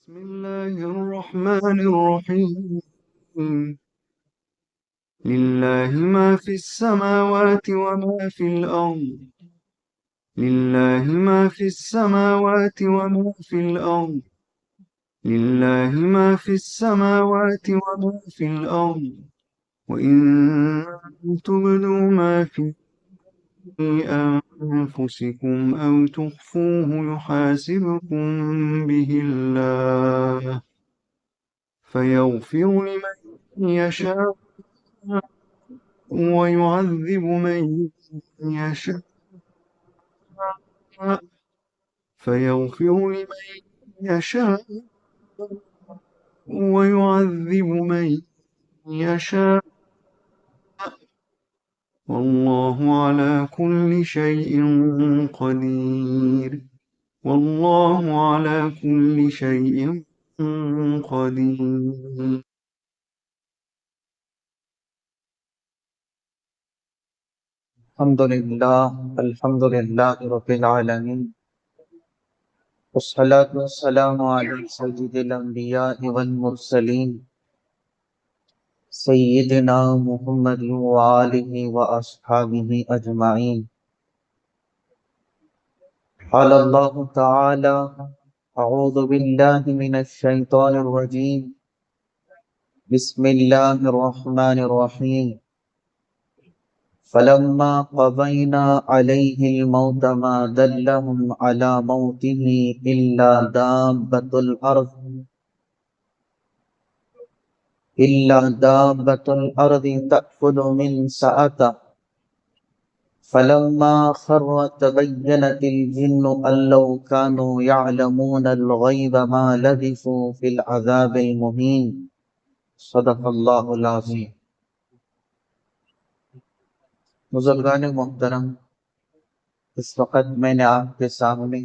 بسم الله الرحمن الرحيم. لله ما في السماوات وما في الأرض. لله ما في السماوات وما في الأرض. لله ما في السماوات وما في الأرض. وإن تبدوا ما في أنفسكم أو تخفوه يحاسبكم به الله فيغفر لمن يشاء ويعذب من يشاء فيغفر لمن يشاء ويعذب من يشاء والله على كل شيء قدير. والله على كل شيء قدير. الحمد للہ رب العالمین، والصلاة والسلام علی سید الانبیاء والمرسلین سیدنا محمد وآلہ واصحابہ اجمعین۔ قال اللہ تعالی: اعوذ باللہ من الشیطان الرجیم، بسم اللہ الرحمن الرحیم۔ فلما قضينا عليه الموت ما دلهم على موته إلا دابة الأرض تأكل من سأته فلما خر تبينت الجن أن لو كانوا يعلمون الغيب ما لبثوا في العذاب المهين۔ صدق اللہ العظیم۔ بزرگان محترم، اس وقت میں نے آپ کے سامنے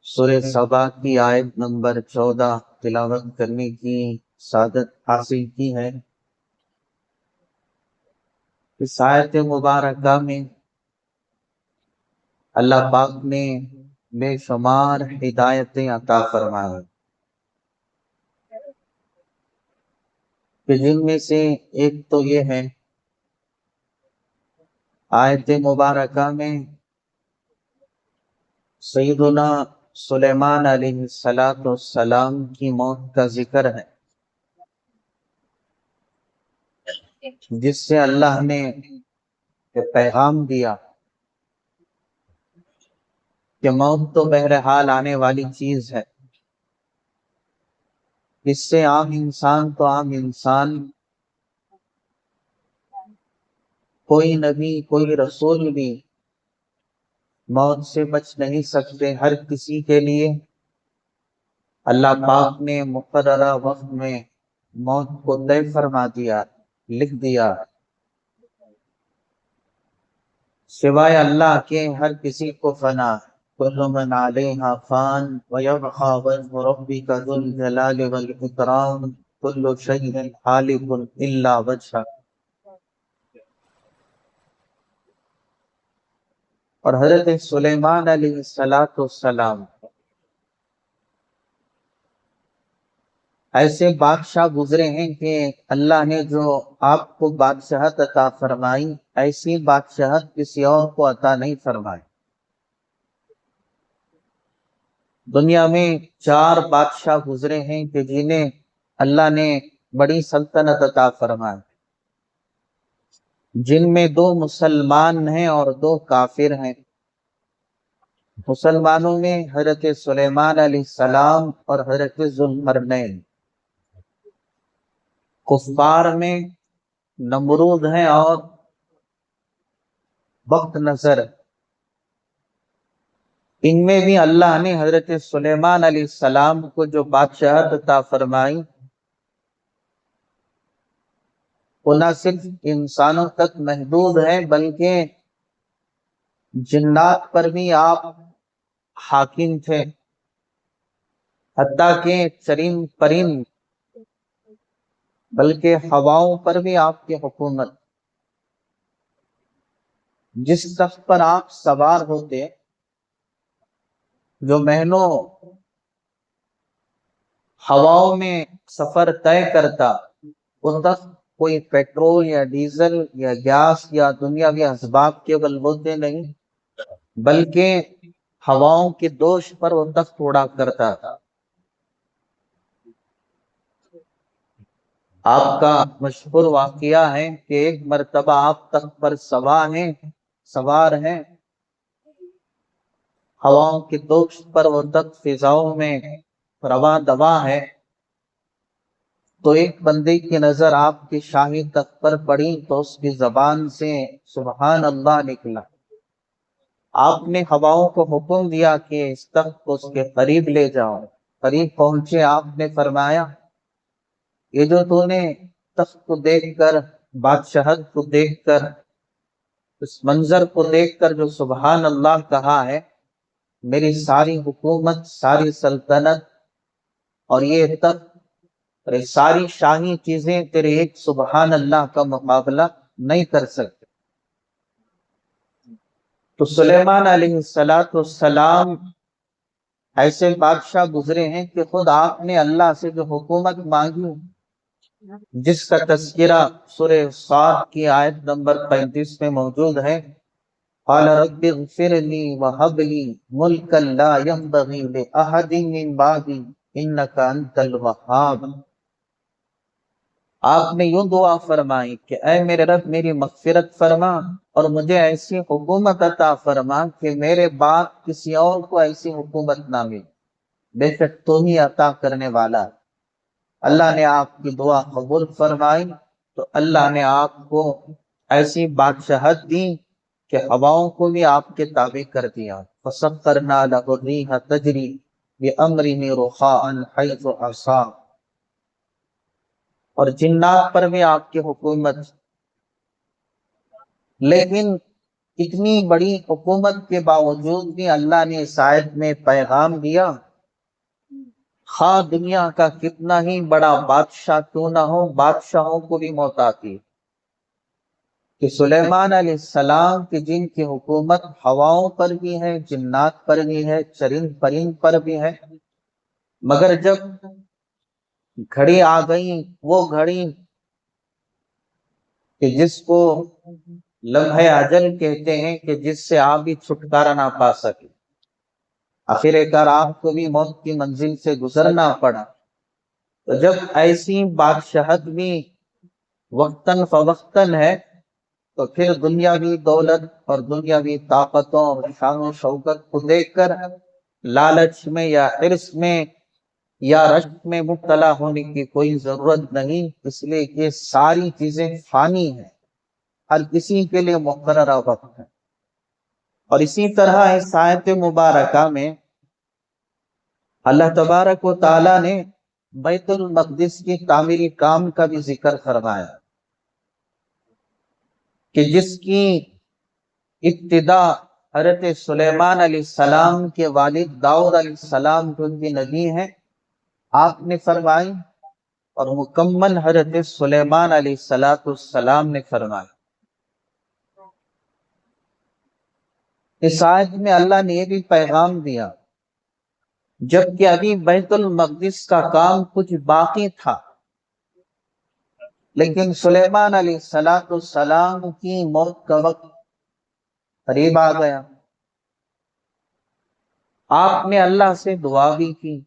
سورہ سبا کی آیت نمبر 14 تلاوت کرنے کی سعادت حاصل کی ہے۔ اس آیت مبارکہ میں اللہ پاک نے بے شمار ہدایتیں عطا فرمائیں کہ جن میں سے ایک تو یہ ہے، آیت مبارکہ میں سیدنا سلیمان علیہ السلام کی موت کا ذکر ہے، جس سے اللہ نے پیغام دیا کہ موت تو بہرحال آنے والی چیز ہے، اس سے عام انسان تو عام انسان، کوئی نبی کوئی رسول بھی موت سے بچ نہیں سکتے۔ ہر کسی کے لیے اللہ پاک نے مقررہ وقت میں موت کو طے فرما دیا، لکھ دیا۔ سوائے اللہ کے ہر کسی کو فنا، کل من علیہا فان ویبقى وجہ ربک ذو الجلال والاکرام کل شیء ہالک الا وجہہ۔ اور حضرت سلیمان علیہ السلام ایسے بادشاہ گزرے ہیں کہ اللہ نے جو آپ کو بادشاہت عطا فرمائی، ایسی بادشاہت کسی اور کو عطا نہیں فرمائی۔ دنیا میں 4 بادشاہ گزرے ہیں کہ جنہیں اللہ نے بڑی سلطنت عطا فرمائی، جن میں 2 مسلمان ہیں اور 2 کافر ہیں۔ مسلمانوں میں حضرت سلیمان علیہ السلام اور حضرت ذوالقرنین، کفار میں نمرود ہیں اور بخت نصر۔ ان میں بھی اللہ نے حضرت سلیمان علیہ السلام کو جو بادشاہت عطا فرمائی، وہ نہ صرف انسانوں تک محدود ہے بلکہ جنات پر بھی آپ حاکم تھے، حتیٰ کہ چرند پرند بلکہ ہواؤں پر بھی آپ کی حکومت۔ جس تخت پر آپ سوار ہوتے، جو مہینوں ہواؤں میں سفر طے کرتا، اس وقت کوئی پیٹرول یا ڈیزل یا گیس یا دنیاوی اسباب کے بلبوتے نہیں، بلکہ ہواؤں کے دوش پر وہ تخت اڑا کرتا تھا۔ آپ کا مشہور واقعہ ہے کہ ایک مرتبہ آپ تخت پر سوار ہیں، ہواؤں کے دوش پر وہ تخت فضاؤں میں رواں دواں ہے، تو ایک بندے کی نظر آپ کی شاہی تخت پر پڑی تو اس کی زبان سے سبحان اللہ نکلا۔ آپ نے ہواؤں کو حکم دیا کہ اس تخت کو اس کے قریب لے جاؤ۔ قریب پہنچے، آپ نے فرمایا یہ جو تو نے تخت کو دیکھ کر، بادشاہت کو دیکھ کر، اس منظر کو دیکھ کر جو سبحان اللہ کہا ہے، میری ساری حکومت، ساری سلطنت اور یہ تخت اور یہ ساری شاہی چیزیں تیرے ایک سبحان اللہ کا مقابلہ نہیں کر سکتے۔ تو سلیمان علیہ السلام ایسے بادشاہ گزرے ہیں کہ خود آپ نے اللہ سے جو حکومت مانگی، جس کا تذکرہ سورہ صاد کی آیت نمبر 35 میں موجود ہے، قال رب اغفر لی وہب لی ملکا لا ينبغی لأحد من بعدی انک انت الوہاب۔ آپ نے یوں دعا فرمائی کہ اے میرے رب میری مغفرت فرما اور مجھے ایسی حکومت عطا فرما کہ میرے بعد کسی اور کو ایسی حکومت نہ ملے، بے شک تو ہی عطا کرنے والا۔ اللہ نے آپ کی دعا قبول فرمائی تو اللہ نے آپ کو ایسی بادشاہت دی کہ ہواؤں کو بھی آپ کے تابع کر دیا۔ فَسَخَّرْنَا لَهُ الرِّيحَ تَجْرِي بِأَمْرِهِ رُخَاءً حَيْثُ أَصَابَ۔ اور جنات پر بھی آپ کی حکومت، لیکن اتنی بڑی حکومت کے باوجود بھی اللہ نے اس آیت میں پیغام دیا، خواہ دنیا کا کتنا ہی بڑا بادشاہ کیوں نہ ہو، بادشاہوں کو بھی موت آتی، کہ سلیمان علیہ السلام کی جن کی حکومت ہواؤں پر بھی ہے، جنات پر بھی ہے، چرند پرند پر بھی ہے، مگر جب گھڑی آ گئی، وہ گھڑی کہ جس کو لمحہ اجل کہتے ہیں، کہ جس سے آپ بھی چھٹکارا نہ پا سکے، آخر کار آپ کو بھی موت کی منزل سے گزرنا پڑا، تو جب ایسی بادشاہت بھی وقتاً فوقتاً ہے تو پھر دنیاوی دولت اور دنیاوی طاقتوں اور شان و شوکت کو دیکھ کر لالچ میں یا حرص میں یا رشک میں مبتلا ہونے کی کوئی ضرورت نہیں، اس لیے کہ ساری چیزیں فانی ہیں، ہر کسی کے لیے مقررہ وقت ہے۔ اور اسی طرح اس آیت مبارکہ میں اللہ تبارک و تعالیٰ نے بیت المقدس کی تعمیری کام کا بھی ذکر فرمایا کہ جس کی ابتدا حضرت سلیمان علیہ السلام کے والد داؤد علیہ السلام جو ان کی نبی ہیں آپ نے فرمائی، اور مکمل حضرت سلیمان علیہ السلام نے فرمائی۔ اس آیت میں اللہ نے یہ بھی پیغام دیا، جبکہ ابھی بیت المقدس کا کام کچھ باقی تھا، لیکن سلیمان علیہ السلام کی موت کا وقت قریب آ گیا۔ آپ نے اللہ سے دعا بھی کی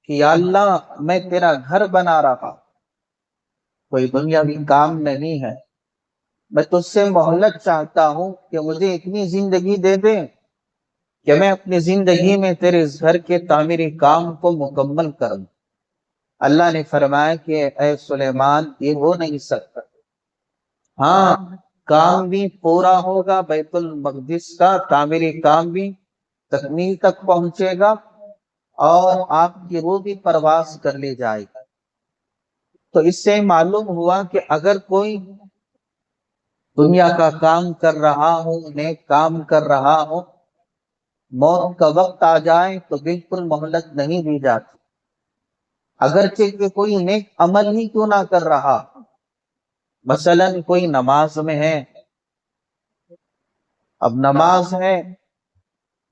کہ یا اللہ میں تیرا گھر بنا رہا، کوئی دنیاوی کام نہیں ہے، میں تجھ سے مہلت چاہتا ہوں کہ مجھے اتنی زندگی دے دے کہ میں اپنی زندگی میں تیرے اس گھر کے تعمیری کام کو مکمل کروں۔ اللہ نے فرمایا کہ اے سلیمان یہ ہو نہیں سکتا، ہاں کام بھی پورا ہوگا، بیت المقدس کا تعمیری کام بھی تکمیل تک پہنچے گا، اور آپ کی روح بھی پرواز کر لی جائے گا۔ تو اس سے معلوم ہوا کہ اگر کوئی دنیا کا کام کر رہا ہو، نیک کام کر رہا ہو، موت کا وقت آ جائے تو بالکل مہلت نہیں دی جاتی، اگرچہ کہ کوئی نیک عمل ہی کیوں نہ کر رہا، مثلا کوئی نماز میں ہے، اب نماز ہے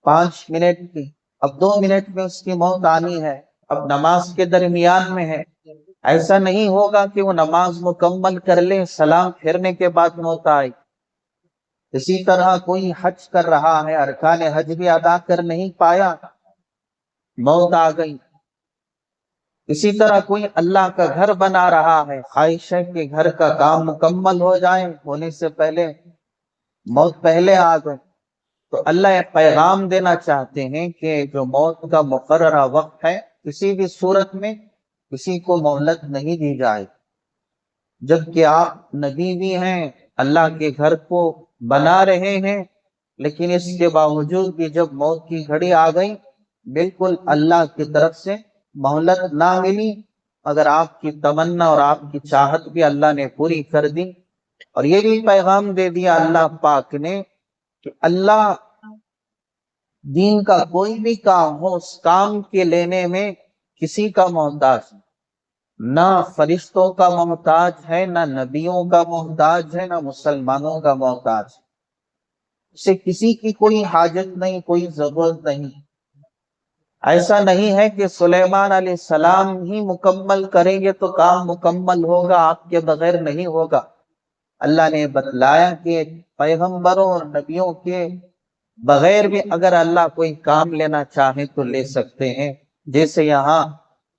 5 منٹ کی، اب 2 منٹ میں اس کی موت آنی ہے، اب نماز کے درمیان میں ہے، ایسا نہیں ہوگا کہ وہ نماز مکمل کر لے سلام پھیرنے کے بعد موت آئے۔ اسی طرح کوئی حج کر رہا ہے، ارکان حج بھی ادا کر نہیں پایا، موت آ گئی۔ اسی طرح کوئی اللہ کا گھر بنا رہا ہے، خواہش ہے کہ گھر کا کام مکمل ہو جائے، ہونے سے پہلے موت پہلے آ گئی، تو اللہ ایک پیغام دینا چاہتے ہیں کہ جو موت کا مقررہ وقت ہے کسی بھی صورت میں کسی کو مہلت نہیں دی جائے، جبکہ آپ نبی بھی ہیں، اللہ کے گھر کو بنا رہے ہیں، لیکن اس کے باوجود بھی جب موت کی گھڑی آ گئی بالکل اللہ کی طرف سے مہلت نہ ملی، مگر آپ کی تمنا اور آپ کی چاہت بھی اللہ نے پوری کر دی۔ اور یہ بھی پیغام دے دیا اللہ پاک نے کہ اللہ دین کا کوئی بھی کام ہو، اس کام کے لینے میں کسی کا محتاج نہ فرشتوں کا محتاج ہے، نہ نبیوں کا محتاج ہے، نہ مسلمانوں کا محتاج ہے، اسے کسی کی کوئی حاجت نہیں، کوئی ضرورت نہیں۔ ایسا نہیں ہے کہ سلیمان علیہ السلام ہی مکمل کریں گے تو کام مکمل ہوگا، آپ کے بغیر نہیں ہوگا۔ اللہ نے بتلایا کہ پیغمبروں اور نبیوں کے بغیر بھی اگر اللہ کوئی کام لینا چاہے تو لے سکتے ہیں، جیسے یہاں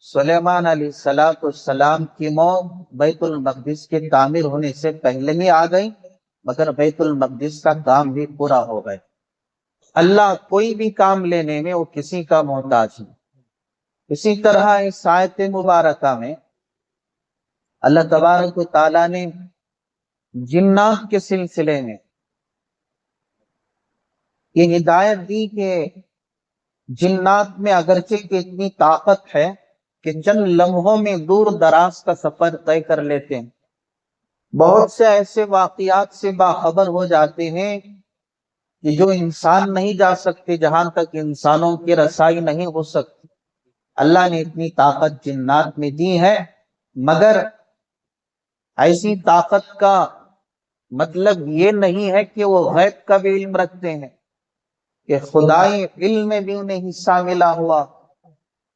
سلیمان علیہ السلام کی موت بیت المقدس کی تعمیر ہونے سے پہلے ہی آ گئی، مگر بیت المقدس کا کام بھی پورا ہو گئے۔ اللہ کوئی بھی کام لینے میں وہ کسی کا محتاج نہیں۔ اسی طرح اس آیت مبارکہ میں اللہ تبارک و تعالیٰ نے جنات کے سلسلے میں یہ ہدایت دی کہ جنات میں اگرچہ کہ اتنی طاقت ہے کہ چند لمحوں میں دور دراز کا سفر طے کر لیتے ہیں، بہت سے ایسے واقعات سے باخبر ہو جاتے ہیں کہ جو انسان نہیں جا سکتے، جہاں تک انسانوں کی رسائی نہیں ہو سکتی، اللہ نے اتنی طاقت جنات میں دی ہے۔ مگر ایسی طاقت کا مطلب یہ نہیں ہے کہ وہ غیب کا بھی علم رکھتے ہیں، کہ خدائی علم میں بھی انہیں حصہ ملا ہوا،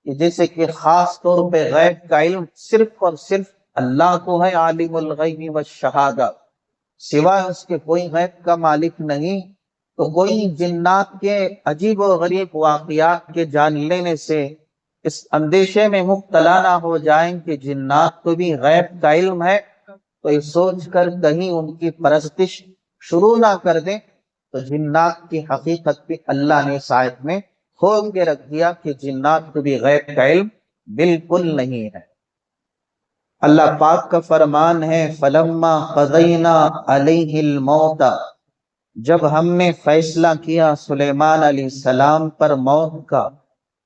کہ جیسے کہ خاص طور پہ غیب کا علم صرف اور صرف اللہ کو ہے، عالم الغیب والشہادہ، سوائے اس کے کوئی غیب کا مالک نہیں۔ تو کوئی جنات کے عجیب و غریب واقعات کے جان لینے سے اس اندیشے میں مبتلا نہ ہو جائیں کہ جنات کو بھی غیب کا علم ہے، تو یہ سوچ کر کہیں ان کی پرستش شروع نہ کر دیں، تو جنات کی حقیقت بھی اللہ نے اس آیت میں کھول کے رکھ دیا کہ جنات کو بھی غیب کا علم بالکل نہیں ہے۔ اللہ پاک کا فرمان ہے فَلَمَّا قَضَيْنَا عَلَيْهِ الْمَوْتَ، جب ہم نے فیصلہ کیا سلیمان علیہ السلام پر موت کا،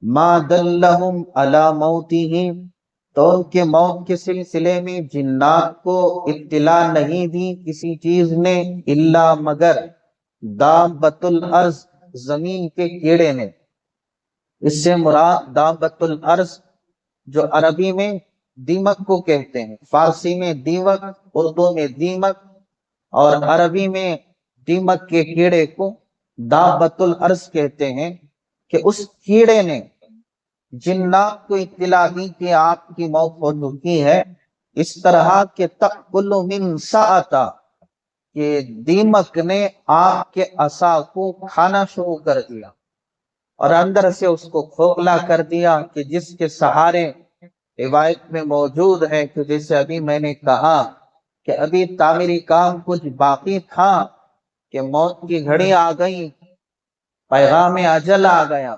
مَا دَلَّهُمْ عَلَى مَوْتِهِ، تو ان کے موت کے سلسلے میں جنات کو اطلاع نہیں دی کسی چیز نے، الا مگر دابۃ الارض، زمین کے کیڑے نے۔ اس سے مراد دابۃ الارض جو عربی میں دیمک کو کہتے ہیں، فارسی میں دیوک، اردو میں دیمک، اور عربی میں دیمک کے کیڑے کو دابۃ الارض کہتے ہیں، کہ اس کیڑے نے جنات کو اطلاع دی کہ آپ کی موت ہو چکی ہے، اس طرح کہ تأکل من ساعتا، کہ دیمک نے آپ کے عصا کو کھانا شروع کر دیا اور اندر سے اس کو کھوکھلا کر دیا، کہ جس کے سہارے روایت میں موجود ہے کہ جیسے ابھی میں نے کہا کہ ابھی تعمیری کام کچھ باقی تھا کہ موت کی گھڑی آ گئی، پیغام اجل آ گیا،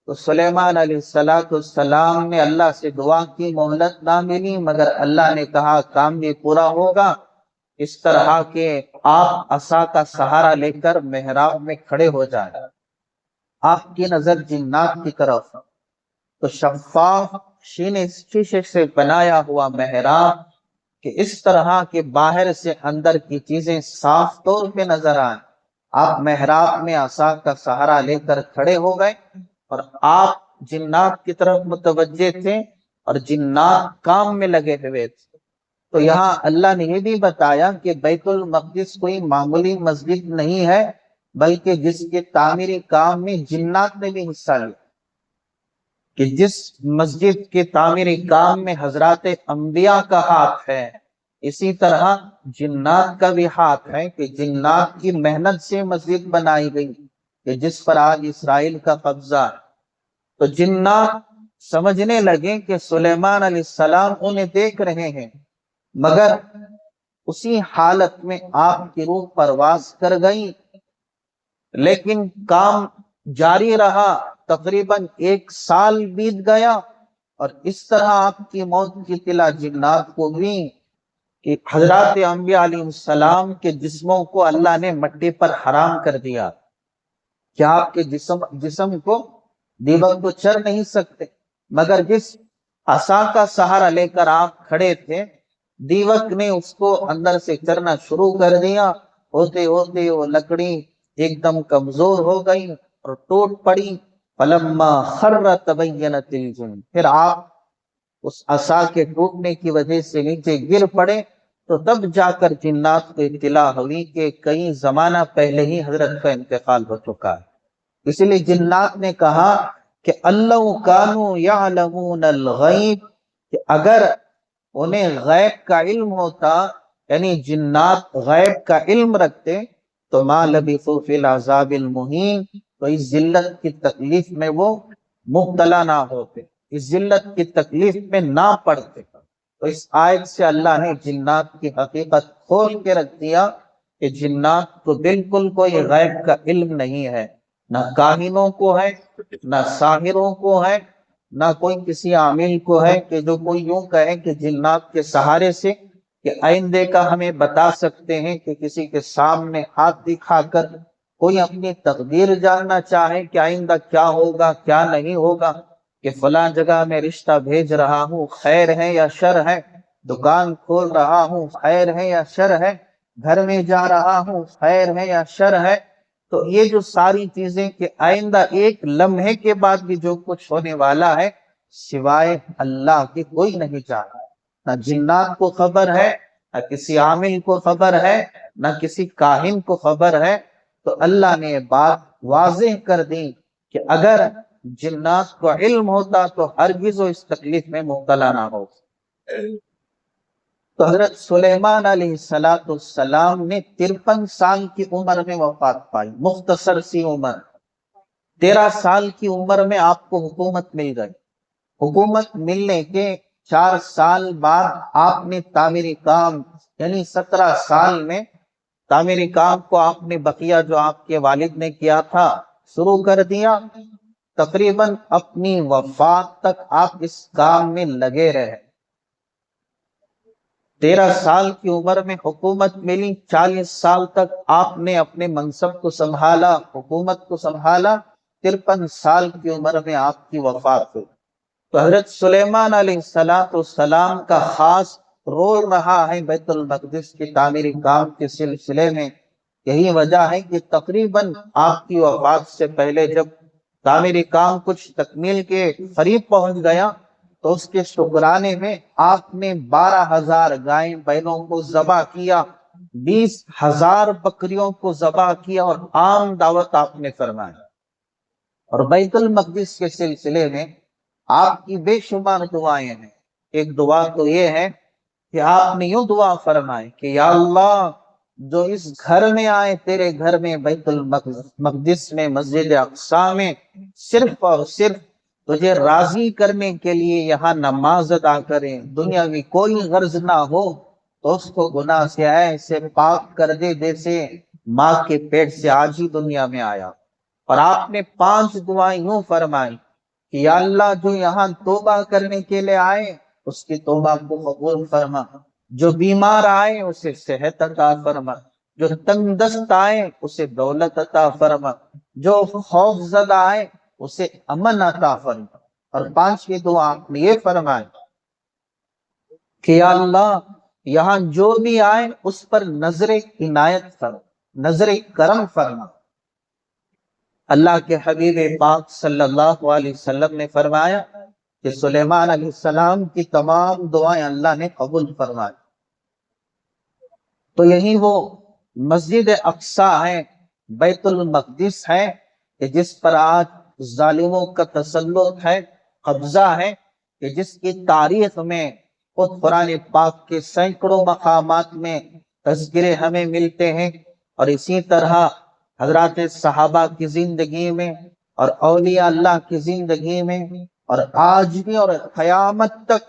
تو سلیمان علیہ السلام نے اللہ سے دعا کی، مہلت نہ ملی، مگر اللہ نے کہا کام بھی پورا ہوگا، اس طرح کہ آپ عصا کا سہارا لے کر محراب میں کھڑے ہو جائیں۔ آپ کی نظر جنات کی طرف، تو شفاف شیشے سے بنایا ہوا محراب، کہ اس طرح کے باہر سے اندر کی چیزیں صاف طور پہ نظر آئیں۔ آپ محراب میں عصا کا سہارا لے کر کھڑے ہو گئے اور آپ جنات کی طرف متوجہ تھے اور جنات کام میں لگے ہوئے تھے۔ تو یہاں اللہ نے یہ بھی بتایا کہ بیت المقدس کوئی معمولی مسجد نہیں ہے، بلکہ جس کے تعمیری کام میں جنات نے بھی حصہ لیا۔ کہ جس مسجد کے تعمیری کام میں حضرات انبیاء کا ہاتھ ہے، اسی طرح جنات کا بھی ہاتھ ہے کہ جنات کی محنت سے مسجد بنائی گئی کہ جس پر آج اسرائیل کا قبضہ ہے۔ تو جنات سمجھنے لگے کہ سلیمان علیہ السلام انہیں دیکھ رہے ہیں، مگر اسی حالت میں آپ کی روح پرواز کر گئی، لیکن کام جاری رہا۔ تقریباً 1 سال بیت گیا اور اس طرح آپ کی موت کی اطلاع جنات کو ہوئی کہ حضرات انبیاء علیہ السلام کے جسموں کو اللہ نے مٹی پر حرام کر دیا کہ آپ کے جسم کو دیوک تو چر نہیں سکتے، مگر جس عصا کا سہارا لے کر آپ کھڑے تھے، دیوک نے اس کو اندر سے چرنا شروع کر دیا۔ ہوتے ہوتے وہ لکڑی ایک دم کمزور ہو گئی اور ٹوٹ پڑی۔ فلما خر تبینت الجن، پھر آپ اس عصا کے ٹوٹنے کی وجہ سے نیچے گر پڑے، تو تب جا کر جنات کو اطلاع ہوئی کہ کئی زمانہ پہلے ہی حضرت کا انتقال ہو چکا ہے۔ اسی لیے جنات نے کہا کہ اللہ کانوا یعلمون الغیب، کہ اگر انہیں غیب کا علم ہوتا، یعنی جنات غیب کا علم رکھتے، تو ما لبثوا فی العذاب المہین، تو اس ذلت کی تکلیف میں وہ مبتلا نہ ہوتے، اس ذلت کی تکلیف میں نہ پڑتے۔ تو اس آیت سے اللہ نے جنات کی حقیقت کھول کے رکھ دیا کہ جنات کو بالکل کوئی غیب کا علم نہیں ہے، نہ کاہنوں کو ہے، نہ ساحروں کو ہے، نہ کوئی کسی عامل کو ہے کہ جو کوئی یوں کہے کہ جنات کے سہارے سے کہ آئندے کا ہمیں بتا سکتے ہیں، کہ کسی کے سامنے ہاتھ دکھا کر کوئی اپنی تقدیر جاننا چاہے کہ آئندہ کیا ہوگا کیا نہیں ہوگا، کہ فلاں جگہ میں رشتہ بھیج رہا ہوں، خیر ہے یا شر ہے، دکان کھول رہا ہوں، خیر ہے یا شر ہے، گھر میں جا رہا ہوں، خیر ہے یا شر ہے۔ تو یہ جو ساری چیزیں کہ آئندہ ایک لمحے کے بعد بھی جو کچھ ہونے والا ہے، سوائے اللہ کے کوئی نہیں جانتا، نہ جنات کو خبر ہے، نہ کسی عامل کو خبر ہے، نہ کسی کاہن کو خبر ہے۔ تو اللہ نے یہ بات واضح کر دی کہ اگر جنات کو علم ہوتا تو ہرگز وہ اس تکلیف میں مبتلا نہ ہو۔ تو حضرت سلیمان علیہ السلام نے 53 سال کی عمر میں وفات پائی، مختصر سی عمر۔ 13 سال کی عمر میں آپ کو حکومت مل گئی۔ حکومت ملنے کے 4 سال بعد آپ نے تعمیری کام، یعنی 17 سال میں تعمیری کام کو آپ نے بقیہ جو آپ کے والد نے کیا تھا شروع کر دیا۔ تقریباً اپنی وفات تک آپ اس کام میں لگے رہے۔ 13 سال کی عمر میں حکومت ملی، 40 سال تک آپ نے اپنے منصب کو سنبھالا، حکومت کو سنبھالا۔ 53 سال کی عمر میں آپ کی وفات ہوئی۔ تو حضرت سلیمان علیہ السلام کا خاص رول رہا ہے بیت المقدس کی تعمیری کام کے سلسلے میں۔ یہی وجہ ہے کہ تقریباً آپ کی وفات سے پہلے جب تعمیری کام کچھ تکمیل کے قریب پہنچ گیا، تو اس کے شکرانے میں آپ نے 12,000 گائیں بیلوں کو ذبح کیا، 20,000 بکریوں کو ذبح کیا، اور عام دعوت آپ نے فرمایا۔ اور بیت المقدس کے سلسلے میں آپ کی بے شمار دعائیں ہیں۔ ایک دعا تو یہ ہے کہ آپ نے یوں دعا فرمائے کہ یا اللہ، جو اس گھر میں آئے، تیرے گھر میں بیت المقدس میں مسجد اقصی میں، صرف اور صرف تجھے راضی کرنے کے لیے یہاں نماز ادا کریں، دنیاوی کوئی غرض نہ ہو، تو اس کو گناہ سے ایسے پاک کر دے جیسے ماں کے پیٹ سے آج ہی دنیا میں آیا۔ اور آپ نے 5 دعائیں یوں فرمائی کہ یا اللہ، جو یہاں توبہ کرنے کے لیے آئے اس کی توبہ کو قبول فرما، جو بیمار آئے اسے صحت عطا فرما، جو تنگ دست آئے اسے دولت عطا فرما، جو خوف زدہ آئے اسے امن عطا فرما۔ اور 5ویں دعا آپ نے یہ فرمائی کہ یا اللہ، یہاں جو بھی آئے اس پر نظر عنایت فرما، نظر کرم فرما۔ اللہ کے حبیب پاک صلی اللہ علیہ وسلم نے فرمایا کہ سلیمان علیہ السلام کی تمام دعائیں اللہ نے قبول فرمائی۔ تو یہی وہ مسجد اقصی ہے، بیت المقدس ہے، کہ جس پر آج ظالموں کا تسلط ہے، قبضہ ہے کہ جس کی تاریخ میں خود قرآن پاک کے سینکڑوں مقامات میں تذکرے ہمیں ملتے ہیں، اور اسی طرح حضرات صحابہ کی زندگی میں اور اولیاء اللہ کی زندگی میں، اور آج بھی اور قیامت تک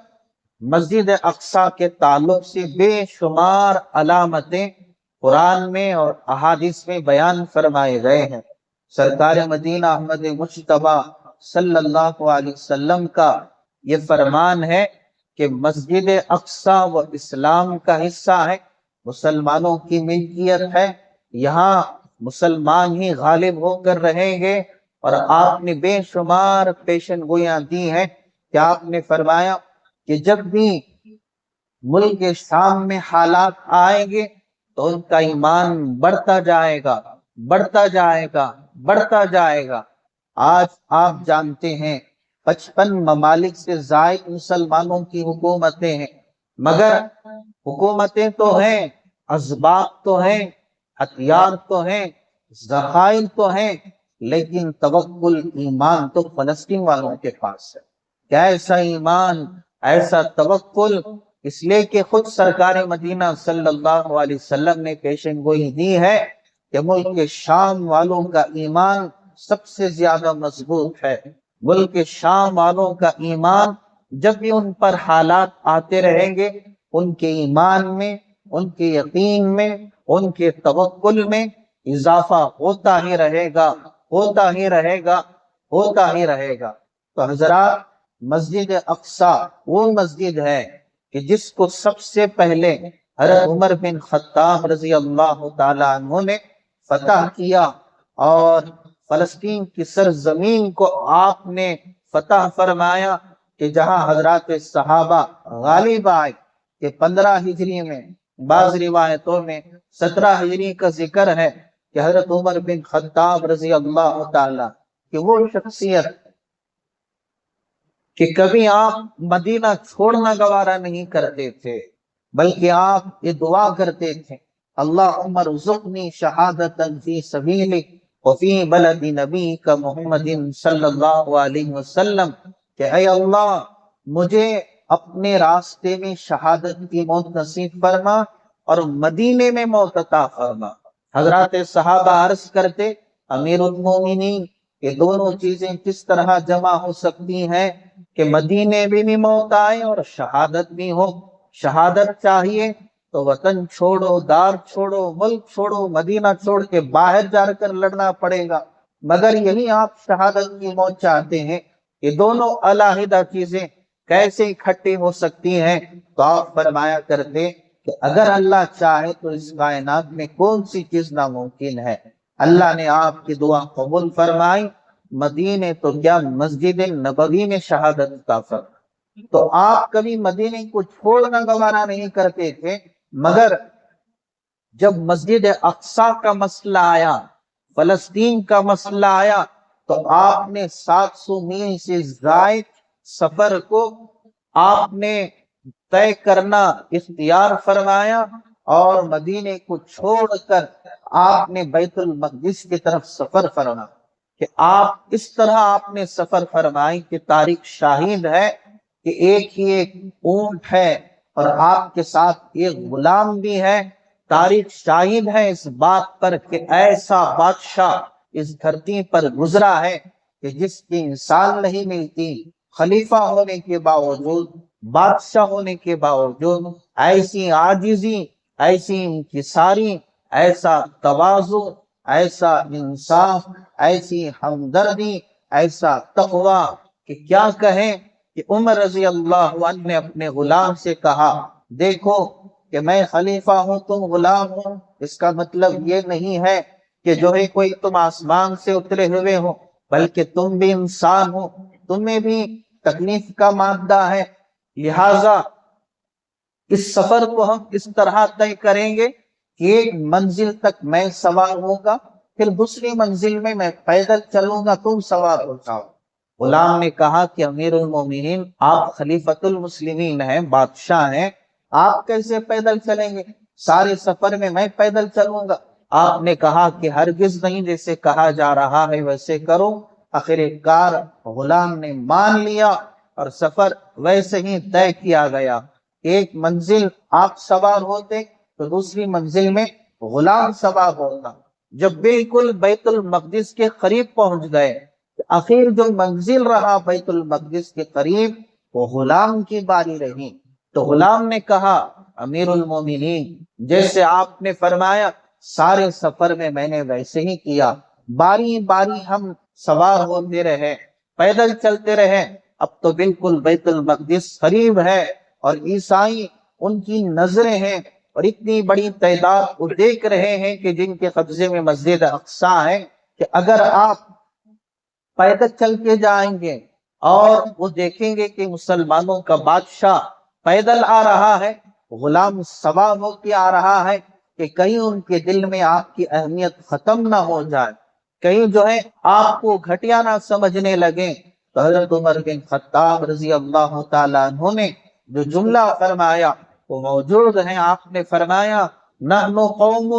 مسجد اقصیٰ کے تعلق سے بے شمار علامتیں قرآن میں اور احادیث میں بیان فرمائے گئے ہیں۔ سرکار مدینہ احمد مجتبیٰ صلی اللہ علیہ وسلم کا یہ فرمان ہے کہ مسجد اقصیٰ و اسلام کا حصہ ہے، مسلمانوں کی ملکیت ہے، یہاں مسلمان ہی غالب ہو کر رہیں گے۔ اور آپ نے بے شمار پیشن گویاں دی ہیں کہ آپ نے فرمایا کہ جب بھی ملک شام میں حالات آئیں گے تو ان کا ایمان بڑھتا جائے گا، بڑھتا جائے گا، بڑھتا جائے گا۔ آج آپ جانتے ہیں 55 ممالک سے زائد مسلمانوں کی حکومتیں ہیں، مگر حکومتیں تو ہیں، اسباب تو ہیں، ہتھیار تو ہیں، ذخائر تو ہیں، لیکن توکل ایمان تو فلسطین والوں کے پاس ہے۔ کیا ایسا ایمان، ایسا توکل؟ اس لیے کہ خود سرکار مدینہ صلی اللہ علیہ وسلم نے پیشن گوئی دی ہے کہ ملک شام والوں کا ایمان سب سے زیادہ مضبوط ہے۔ ملک شام والوں کا ایمان جب بھی ان پر حالات آتے رہیں گے، ان کے ایمان میں، ان کے یقین میں، ان کے توکل میں اضافہ ہوتا ہی رہے گا، ہوتا ہی رہے گا، ہوتا ہی رہے گا۔ تو حضرات، مسجد اقصیٰ وہ مسجد ہے کہ جس کو سب سے پہلے حضرت عمر بن خطاب رضی اللہ تعالیٰ عنہ نے فتح کیا، اور فلسطین کی سرزمین کو آپ نے فتح فرمایا کہ جہاں حضرات صحابہ غالب آئے، کہ 15 ہجری میں، بعض روایتوں میں 17 ہجری کا ذکر ہے کہ حضرت عمر بن خطاب رضی اللہ تعالیٰ کہ وہ شخصیت کہ کبھی آپ مدینہ چھوڑنا گوارا نہیں کرتے تھے، بلکہ آپ یہ دعا کرتے تھے، اللہم ارزقنی شہادتا فی سبیلک وفی بلد نبیک محمد صلی اللہ علیہ وسلم، کہ اے اللہ مجھے اپنے راستے میں شہادت کی موت نصیب فرما اور مدینے میں موت عطا فرما۔ حضرات صحابہ عرض کرتے، امیر المومنین یہ دونوں چیزیں کس طرح جمع ہو سکتی ہیں کہ مدینے میں بھی موت آئے اور شہادت بھی ہو؟ شہادت چاہیے تو وطن چھوڑو، دار چھوڑو، ملک چھوڑو، مدینہ چھوڑ کے باہر جا کر لڑنا پڑے گا، مگر یہی آپ شہادت کی موت چاہتے ہیں۔ یہ دونوں علیحدہ چیزیں کیسے اکٹھی ہو سکتی ہیں؟ تو آپ فرمایا کرتے کہ اگر اللہ چاہے تو اس کائنات میں کون سی چیز ناممکن ہے؟ اللہ نے آپ کی دعا قبول فرمائی، مدینے تو کیا مسجد نبوی میں شہادت کا فرق۔ تو آپ کبھی مدینے کو چھوڑنا گوارا نہیں کرتے تھے، مگر جب مسجد اقصیٰ کا مسئلہ آیا، فلسطین کا مسئلہ آیا، تو آپ نے 700 میل سے زائد سفر کو آپ نے طے کرنا اختیار فرمایا، اور مدینے کو چھوڑ کر آپ نے بیت المقدس کی طرف سفر فرمایا۔ کہ آپ اس طرح آپ نے سفر فرمائی کہ تاریخ شاہد ہے کہ ایک ہی ایک اونٹ ہے اور آپ کے ساتھ ایک غلام بھی ہے۔ تاریخ شاہد ہے اس بات پر کہ ایسا بادشاہ اس دھرتی پر گزرا ہے کہ جس کی انسان نہیں ملتی، خلیفہ ہونے کے باوجود، بادشاہ ہونے کے باوجود ایسی عاجزی، ایسی انکساری، ایسا تواضع، ایسا انصاف، ایسی ہمدردی، ایسا تقوی کہ کیا کہیں کہ عمر رضی اللہ عنہ نے اپنے غلام سے کہا، دیکھو کہ میں خلیفہ ہوں، تم غلام ہو، اس کا مطلب یہ نہیں ہے کہ جو ہے کوئی تم آسمان سے اترے ہوئے ہو، بلکہ تم بھی انسان ہو، تمہیں بھی تکلیف کا مادہ ہے، لہذا اس سفر کو ہم اس طرح طے کریں گے کہ ایک منزل تک میں سوار ہوں گا، پھر دوسری منزل میں میں پیدل چلوں گا، تم سوار ہو جاؤ۔ غلام نے کہا کہ امیر المومنین آپ خلیفۃ المسلمین ہیں، بادشاہ ہیں، آپ کیسے پیدل چلیں گے؟ سارے سفر میں میں پیدل چلوں گا۔ آپ نے کہا کہ ہرگز نہیں، جیسے کہا جا رہا ہے ویسے کرو، آخر کار غلام نے مان لیا اور سفر ویسے ہی طے کیا گیا۔ ایک منزل آپ سوار ہوتے تو دوسری منزل میں غلام سوار ہوتا۔ جب بالکل بیت المقدس کے قریب پہنچ گئے، آخر جو منزل رہا بیت المقدس کے قریب وہ غلام کی باری رہی۔ تو غلام نے کہا امیر المومنین جیسے آپ نے فرمایا سارے سفر میں میں نے ویسے ہی کیا، باری باری ہم سوار ہوتے رہے، پیدل چلتے رہے، اب تو بالکل بیت المقدس قریب ہے اور عیسائی ان کی نظریں ہیں اور اتنی بڑی تعداد وہ دیکھ رہے ہیں کہ جن کے قبضے میں مسجد اقصیٰ ہے کہ اگر آپ پیدل چل کے جائیں گے اور وہ دیکھیں گے کہ مسلمانوں کا بادشاہ پیدل آ رہا ہے، غلام سوار ہو کے آ رہا ہے، کہ کہیں ان کے دل میں آپ کی اہمیت ختم نہ ہو جائے، کہیں جو ہے آپ کو گھٹیا نہ سمجھنے لگیں۔ تو حضرت عمر بن خطاب رضی اللہ تعالیٰ عنہ نے جو جملہ فرمایا وہ موجود ہیں۔ آپ نے فرمایا نحن قوم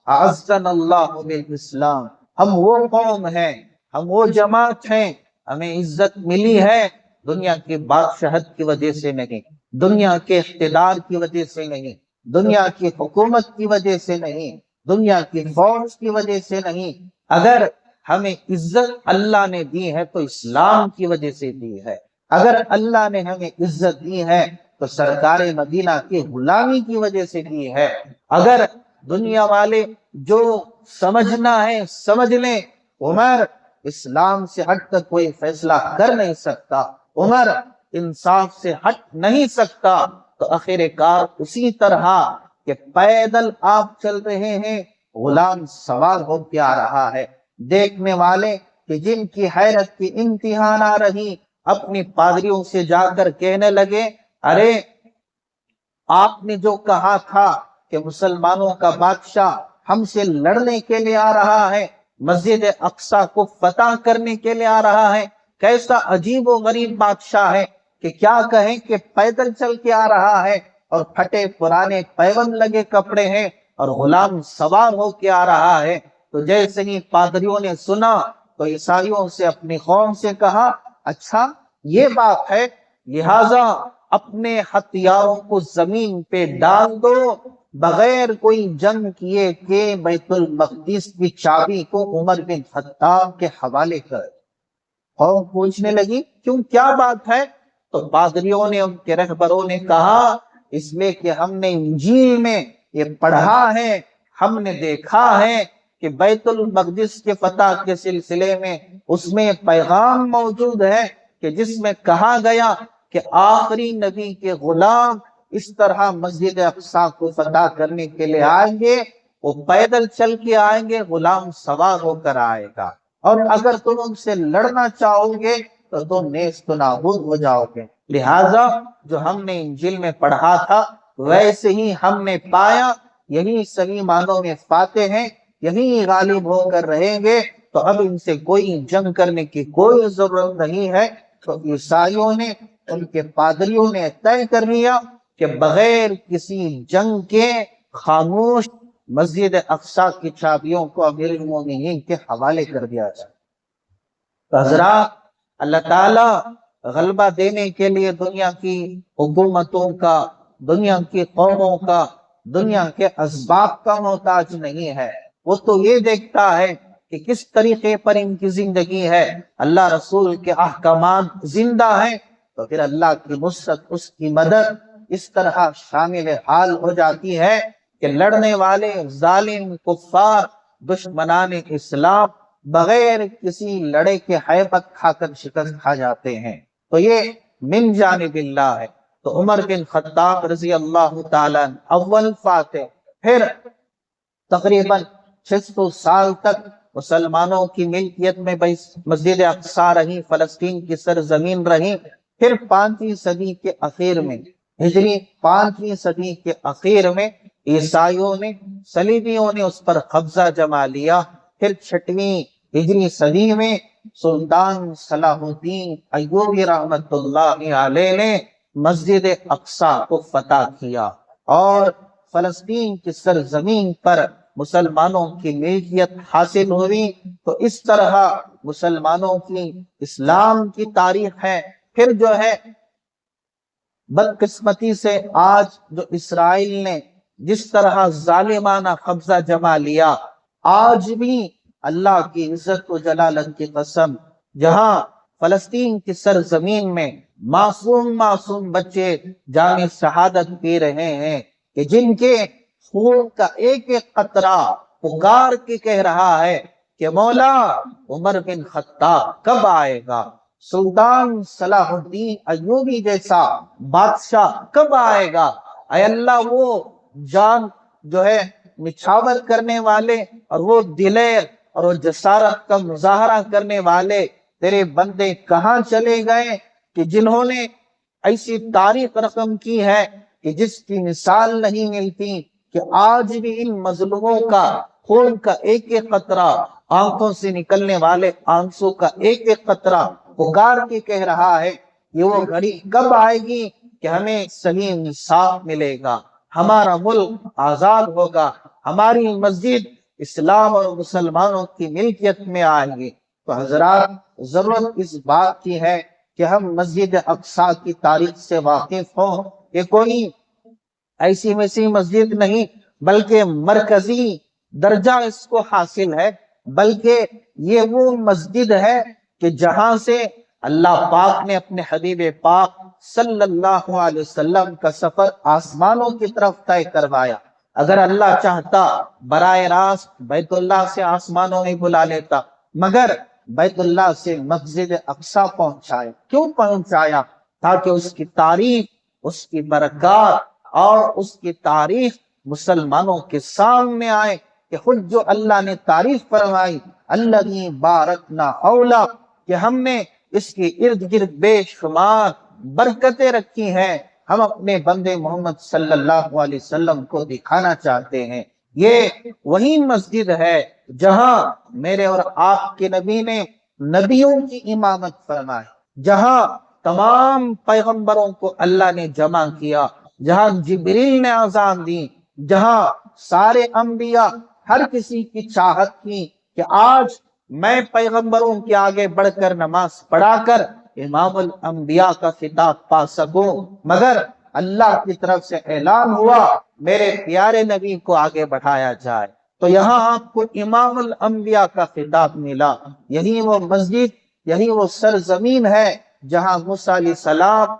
اعزنا اللہ بالاسلام، ہم وہ قوم ہیں، ہم وہ جماعت ہیں، ہمیں عزت ملی ہے دنیا کی بادشاہت کی وجہ سے نہیں، دنیا کے اقتدار کی وجہ سے نہیں، دنیا کی حکومت کی وجہ سے نہیں، دنیا کی فوج کی وجہ سے نہیں، اگر ہمیں عزت اللہ نے دی ہے تو اسلام کی وجہ سے دی ہے، اگر اللہ نے ہمیں عزت دی ہے تو سرکار مدینہ کی غلامی کی وجہ سے دی ہے۔ اگر دنیا والے جو سمجھنا ہے سمجھ لیں، عمر اسلام سے ہٹ کر کوئی فیصلہ کر نہیں سکتا، عمر انصاف سے ہٹ نہیں سکتا، تو آخر کار اسی طرح کہ پیدل آپ چل رہے ہیں، غلام سوار ہو کے آ رہا ہے، دیکھنے والے کہ جن کی حیرت کی انتہا نہ رہی اپنی پادریوں سے جا کر کہنے لگے ارے آپ نے جو کہا تھا کہ مسلمانوں کا بادشاہ ہم سے لڑنے کے لیے آ رہا ہے، مسجد اقصیٰ کو فتح کرنے کے لیے آ رہا ہے، کیسا عجیب و غریب بادشاہ ہے کہ کیا کہیں کہ پیدل چل کے آ رہا ہے اور پھٹے پرانے پیوند لگے کپڑے ہیں اور غلام سوار ہو کے آ رہا ہے۔ تو جیسے ہی پادریوں نے سنا تو عیسائیوں سے اپنی قوم سے کہا اچھا یہ بات ہے، لہذا اپنے ہتھیاروں کو زمین پہ ڈال دو، بغیر کوئی جنگ کیے کہ بیت المقدس کی چابی کو عمر بن خطاب کے حوالے کر۔ قوم پوچھنے لگی کیوں کیا بات ہے؟ تو پادریوں نے ان کے رہبروں نے کہا اس لیے کہ ہم نے انجیل میں یہ پڑھا ہے، ہم نے دیکھا ہے کہ بیت المقدس کے فتح کے سلسلے میں اس میں پیغام موجود ہے کہ جس میں کہا گیا کہ آخری نبی کے غلام اس طرح مسجد اقصیٰ کو فتح کرنے کے لیے آئیں گے، وہ پیدل چل کے آئیں گے، غلام سوار ہو کر آئے گا، اور اگر تم ان سے لڑنا چاہو گے تو تم نیست و نابود ہو جاؤ گے۔ لہٰذا جو ہم نے انجیل میں پڑھا تھا ویسے ہی ہم نے پایا، یہی صحیح معنوں میں فاتح ہیں، یہی غالب ہو کر رہیں گے، تو اب ان سے کوئی جنگ کرنے کی کوئی ضرورت نہیں ہے۔ تو عیسائیوں نے ان کے پادریوں نے طے کر لیا کہ بغیر کسی جنگ کے خاموش مسجد اقصیٰ کی چابیوں کو امیر المومنین کے حوالے کر دیا جائے۔ حضرات اللہ تعالیٰ غلبہ دینے کے لیے دنیا کی حکومتوں کا، دنیا کی قوموں کا، دنیا کے اسباب کا محتاج نہیں ہے، وہ تو یہ دیکھتا ہے کہ کس طریقے پر ان کی زندگی ہے، اللہ رسول کے احکامات زندہ ہیں، تو پھر اللہ کی نصرت، اس کی مدد اس طرح شامل حال ہو جاتی ہے کہ لڑنے والے ظالم کفار دشمنان اسلام بغیر کسی لڑے کے ہیبت کھا کر شکست کھا جاتے ہیں۔ تو یہ من جانب اللہ ہے۔ تو عمر بن خطاب رضی اللہ تعالیٰ اول فاتح، پھر تقریباً 600 سال تک مسلمانوں کی ملکیت میں مسجد اقصیٰ رہی، فلسطین کی سرزمین رہی۔ پھر 5ویں صدی کے اخیر میں، ہجری 5ویں صدی کے اخیر میں عیسائیوں نے، صلیبیوں نے اس پر قبضہ جما لیا۔ پھر 6ویں ہجری صدی میں سلطان صلاح الدین ایوبی رحمت اللہ علیہ نے مسجد اقصیٰ کو فتح کیا اور فلسطین کی سرزمین پر مسلمانوں کی ملکیت حاصل ہوئی، تو اس طرح مسلمانوں کی اسلام کی تاریخ ہے۔ پھر جو ہے بدقسمتی سے آج جو اسرائیل نے جس طرح ظالمانہ قبضہ جما لیا، آج بھی اللہ کی عزت و جلالت کی قسم، جہاں فلسطین کی سرزمین میں معصوم بچے جام شہادت پی رہے ہیں، کہ جن کے خون کا ایک ایک قطرہ پکار کے کہہ رہا ہے کہ مولا عمر بن خطاب کب آئے گا، سلطان صلاح الدین ایوبی جیسا بادشاہ کب آئے گا، اے اللہ وہ جان جو ہے نچھاور کرنے والے اور وہ دلیر اور وہ جسارت کا مظاہرہ کرنے والے تیرے بندے کہاں چلے گئے، کہ جنہوں نے ایسی تاریخ رقم کی ہے کہ جس کی مثال نہیں ملتی، کہ آج بھی ان مظلوموں کا خون کا ایک ایک قطرہ، آنکھوں سے نکلنے والے آنسو کا ایک ایک قطرہ پکار کے کہہ رہا ہے، یہ وہ گھڑی کب آئے گی کہ ہمیں صحیح انصاف ملے گا، ہمارا ملک آزاد ہوگا، ہماری مسجد اسلام اور مسلمانوں کی ملکیت میں آئے گی۔ تو حضرات، ضرورت اس بات کی ہے کہ ہم مسجد اقصی کی تاریخ سے واقف ہوں، کہ کوئی ایسی ویسی مسجد نہیں بلکہ مرکزی درجہ اس کو حاصل ہے، بلکہ یہ وہ مسجد ہے کہ جہاں سے اللہ پاک نے اپنے حبیب پاک صلی اللہ علیہ وسلم کا سفر آسمانوں کی طرف طے کروایا۔ اگر اللہ چاہتا براہ راست بیت اللہ سے آسمانوں میں بلا لیتا، مگر بیت اللہ سے مسجد اقصی پہنچایا۔ کیوں پہنچایا؟ تاکہ اس کی تعریف، اس کی برکات اور اس کی تاریخ مسلمانوں کے سامنے آئے، کہ خود جو اللہ نے تعریف فرمائی، الذی بارکنا حولہ، کہ ہم نے اس کے ارد گرد بے شمار برکتیں رکھی ہیں، ہم اپنے بندے محمد صلی اللہ علیہ وسلم کو دکھانا چاہتے ہیں۔ یہ وہی مسجد ہے جہاں میرے اور آپ کے نبی نے نبیوں کی امامت فرمائی، جہاں تمام پیغمبروں کو اللہ نے جمع کیا، جہاں جبریل نے اذان دی، جہاں سارے انبیاء ہر کسی کی چاہت کی کہ آج میں پیغمبروں کے آگے بڑھ کر نماز پڑھا کر امام الانبیاء کا خطاب پا سکوں، مگر اللہ کی طرف سے اعلان ہوا میرے پیارے نبی کو آگے بڑھایا جائے، تو یہاں آپ کو امام الانبیاء کا خطاب ملا۔ یہی وہ مسجد، یہی وہ سرزمین ہے جہاں موسیٰ علیہ السلام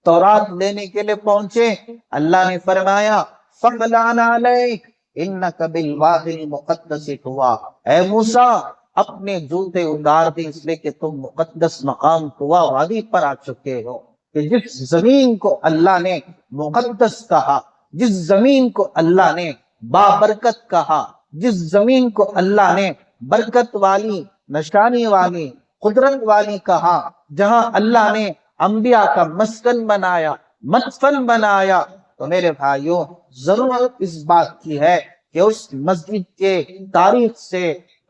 تورات لینے کے لیے پہنچے، اللہ نے فرمایا فَقْلَعْنَ عَلَيْكَ اِنَّكَ بِالْوَادِ الْمُقَدَّسِ طُوَىٰ، اے موسیٰ اپنے جوتے اتار دے، اس لیے کہ تم مقدس مقام طویٰ وادی پر آ چکے ہو۔ کہ جس زمین کو اللہ نے مقدس کہا، جس زمین کو اللہ نے بابرکت کہا، جس زمین کو اللہ نے برکت والی، نشانی والی، قدرت والی کہا، جہاں اللہ نے انبیاء کا مسکن بنایا، مدفن بنایا، تو میرے بھائیوں ضرورت اس بات کی ہے کہ اس مسجد کے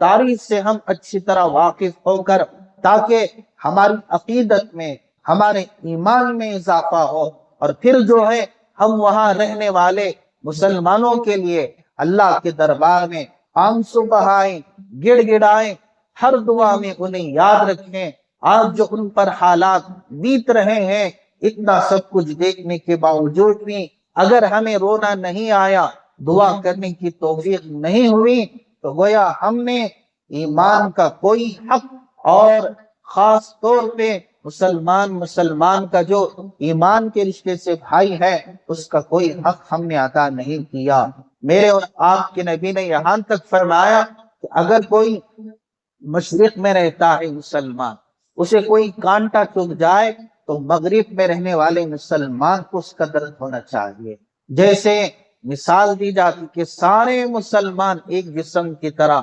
تاریخ سے ہم اچھی طرح واقف ہو کر، تاکہ ہماری عقیدت میں، ہمارے ایمان میں اضافہ ہو، اور پھر جو ہے ہم وہاں رہنے والے مسلمانوں کے لیے اللہ کے دربار میں آنسو بہائیں، گڑ گڑائیں، ہر دعا میں انہیں یاد رکھیں۔ آج جو ان پر حالات بیت رہے ہیں، اتنا سب کچھ دیکھنے کے باوجود بھی اگر ہمیں رونا نہیں آیا، دعا کرنے کی توفیق نہیں ہوئی، تو گویا ہم نے ایمان کا کوئی حق، اور خاص طور پہ مسلمان کا جو ایمان کے رشتے سے بھائی ہے، اس کا کوئی حق ہم نے ادا نہیں کیا۔ میرے اور آپ کے نبی نے یہاں تک فرمایا کہ اگر کوئی مشرق میں رہتا ہے مسلمان، اسے کوئی کانٹا چبھ جائے تو مغرب میں رہنے والے مسلمان کو اس کا درد ہونا چاہیے۔ جیسے مثال دی جاتی کہ سارے مسلمان ایک جسم کی طرح،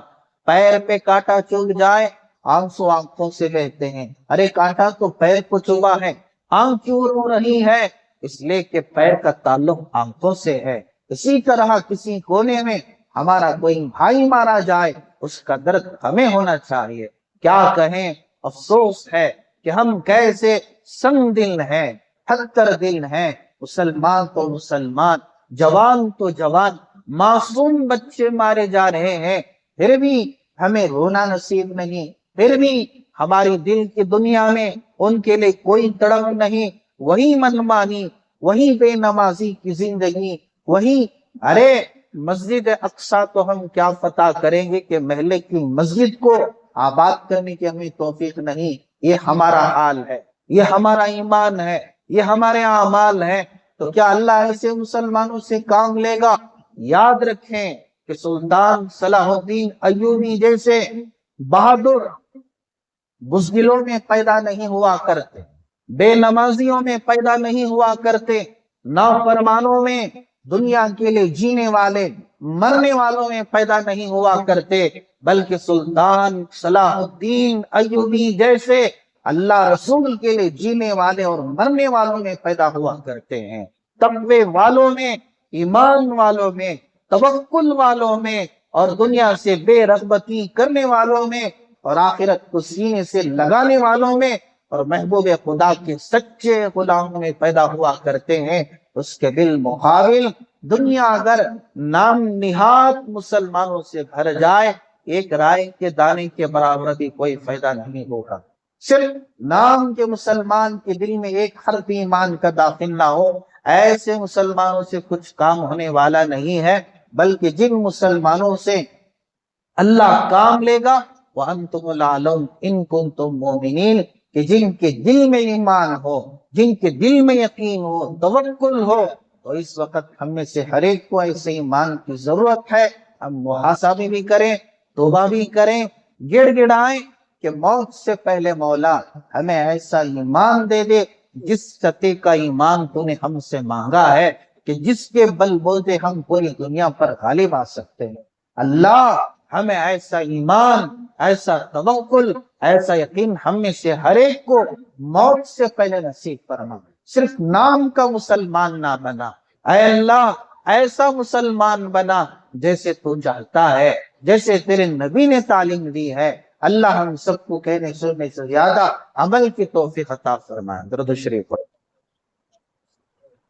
پیر پہ کانٹا چبھ جائے آنسو آنکھوں سے بہتے ہیں، ارے کانٹا تو پیر کو چبھا ہے، آنکھ کیوں رو رہی ہے؟ اس لیے کہ پیر کا تعلق آنکھوں سے ہے۔ اسی طرح کسی کونے میں ہمارا کوئی بھائی مارا جائے، اس کا درد ہمیں ہونا چاہیے۔ کیا کہیں، افسوس ہے کہ ہم کیسے سنگ دل ہیں، پتھر دل ہیں، مسلمان تو مسلمان، جوان تو جوان، معصوم بچے مارے جا رہے ہیں، پھر بھی ہمیں رونا نصیب نہیں، پھر بھی ہماری دل کی دنیا میں ان کے لیے کوئی تڑپ نہیں، وہی منمانی، وہی بے نمازی کی زندگی، وہی ارے مسجد اقصی تو ہم کیا فتح کریں گے کہ محلے کی مسجد کو آباد کرنے کی ہمیں توفیق نہیں۔ یہ ہمارا حال ہے، یہ ہمارا ایمان ہے، یہ ہمارے اعمال ہیں، تو کیا اللہ ایسے مسلمانوں سے کام لے گا؟ یاد رکھیں کہ سلطان صلاح الدین ایوبی جیسے بہادر بزدلوں میں پیدا نہیں ہوا کرتے، بے نمازیوں میں پیدا نہیں ہوا کرتے، نافرمانوں میں، دنیا کے لیے جینے والے مرنے والوں میں پیدا نہیں ہوا کرتے، بلکہ سلطان صلاح الدین ایوبی جیسے اللہ رسول کے لیے جینے والے اور مرنے والوں میں پیدا ہوا کرتے ہیں، تقوی والوں میں، ایمان والوں میں، توکل والوں میں، اور دنیا سے بے رغبتی کرنے والوں میں، اور آخرت کو سینے سے لگانے والوں میں، اور محبوب خدا کے سچے غلاموں میں پیدا ہوا کرتے ہیں۔ اس کے بالمقابل دنیا اگر نام نہاد مسلمانوں سے بھر جائے، ایک رائے کے دانے کے برابر بھی کوئی فائدہ نہیں ہوگا۔ صرف نام کے مسلمان کے دل میں ایک حرف ایمان کا داخل نہ ہو، ایسے مسلمانوں سے کچھ کام ہونے والا نہیں ہے، بلکہ جن مسلمانوں سے اللہ کام لے گا وَأَنْتُمُ الْأَعْلَوْنَ إِن كُنتُم مُؤْمِنِينَ، کہ جن کے دل میں ایمان ہو، جن کے دل میں یقین ہو، توکل ہو، تو اس وقت ہم میں سے ہر ایک کو ایسے ایمان کی ضرورت ہے۔ ہم محاسبہ بھی کریں، توبہ بھی کریں، گڑ گڑائیں کہ موت سے پہلے مولا ہمیں ایسا ایمان دے دے جس سطح کا ایمان تو نے ہم سے مانگا ہے، کہ جس کے بل بولتے ہم پوری دنیا پر غالب آ سکتے ہیں۔ اللہ ہمیں ایسا ایمان، ایسا توکل، ایسا یقین ہم میں سے ہر ایک کو موت سے پہلے نصیب فرما۔ صرف نام کا مسلمان نہ بنا، اے اللہ ایسا مسلمان بنا جیسے تو چاہتا ہے، جیسے تیرے نبی نے تعلیم دی ہے۔ اللہ ہم سب کو کہنے سننے سے زیادہ عمل کی توفیق عطا فرمائے۔ درود شریف پڑھیں۔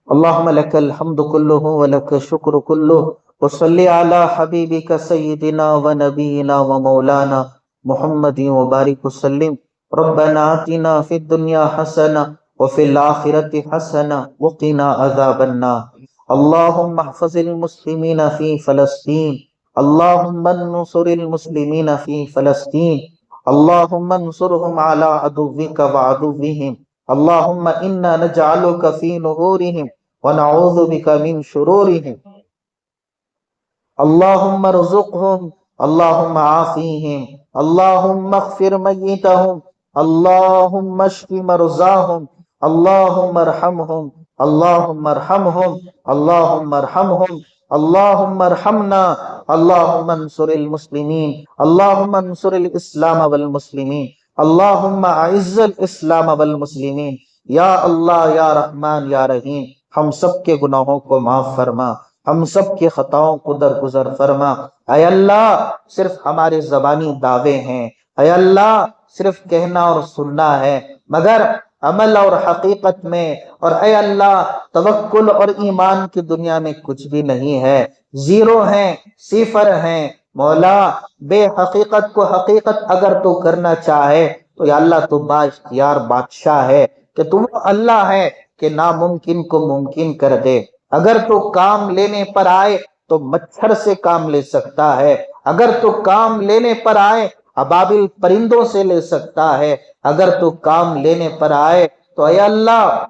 اللہم لک الحمد کلہ ولک الشکر کلہ، وصلی علی حبیبک سیدنا و نبینا و مولانا محمد وبارک وسلم۔ ربنا آتنا فی الدنیا حسنہ وفی الآخرۃ حسنہ وقنا عذاب النار۔ اللہم احفظ المسلمین فی فلسطین، اللہم انصر المسلمین فی فلسطین، اللہم انصرهم علی عدوک وعدوہم، اللہم انا نجعلک فی نحورہم ونعوذ بک من شرورہم، اللہم ارزقہم، اللہم عافیہم، اللہم اغفر میتہم، اللہم اشف مرضاہم، اللہم ارحمہم، اللہم ارحمہم، اللہم ارحمہم، اللہم ارحمنا، اللہم انصر المسلمین، اللہم انصر الاسلام والمسلمین، اللہم اعز الاسلام والمسلمین۔ یا اللہ یا رحمان یا رحیم، ہم سب کے گناہوں کو معاف فرما، ہم سب کے خطاؤں کو درگزر فرما۔ اے اللہ صرف ہمارے زبانی دعوے ہیں، اے اللہ صرف کہنا اور سننا ہے، مگر عمل اور حقیقت میں، اور اے اللہ توکل اور ایمان کی دنیا میں کچھ بھی نہیں ہے، زیرو ہیں، صفر ہیں۔ مولا بے حقیقت کو حقیقت اگر تو کرنا چاہے تو یا اللہ تو با اختیار بادشاہ ہے، کہ تم اللہ ہے کہ ناممکن کو ممکن کر دے۔ اگر تو کام لینے پر آئے تو مچھر سے کام لے سکتا ہے، اگر تو کام لینے پر آئے ابابل پرندوں سے لے سکتا ہے، اگر تو کام لینے پر آئے تو اے اللہ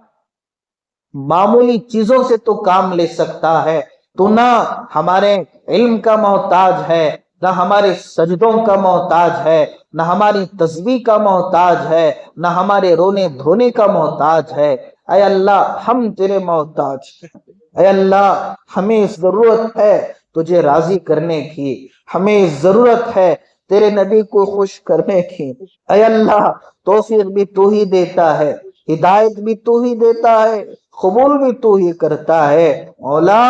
معمولی چیزوں سے تو کام لے سکتا ہے۔ تو نہ ہمارے علم کا محتاج ہے، نہ ہمارے سجدوں کا محتاج ہے، نہ ہماری تسبیح کا محتاج ہے، نہ ہمارے رونے دھونے کا محتاج ہے۔ اے اللہ ہم تیرے محتاج ہیں۔ اے اللہ ہمیں ضرورت ہے تجھے راضی کرنے کی، ہمیں ضرورت ہے تیرے نبی کو خوش کرنے کی۔ اے اللہ توفیق بھی تو ہی دیتا ہے، ہدایت بھی تو ہی دیتا ہے، قبول بھی تو ہی کرتا ہے۔ مولا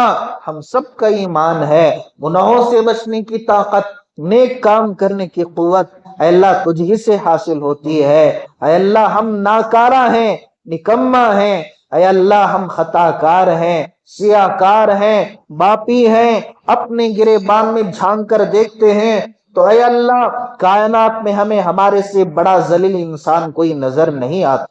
ہم سب کا ایمان ہے، گناہوں سے بچنے کی طاقت، نیک کام کرنے کی قوت اے اللہ تجھ ہی سے حاصل ہوتی ہے۔ اے اللہ ہم ناکارہ ہیں، نکمہ ہیں، اے اللہ ہم خطا کار ہیں، سیاہ کار ہیں، باپی ہیں، اپنے گریبان میں جھانک کر دیکھتے ہیں تو اے اللہ کائنات میں ہمیں ہمارے سے بڑا ذلیل انسان کوئی نظر نہیں آتا،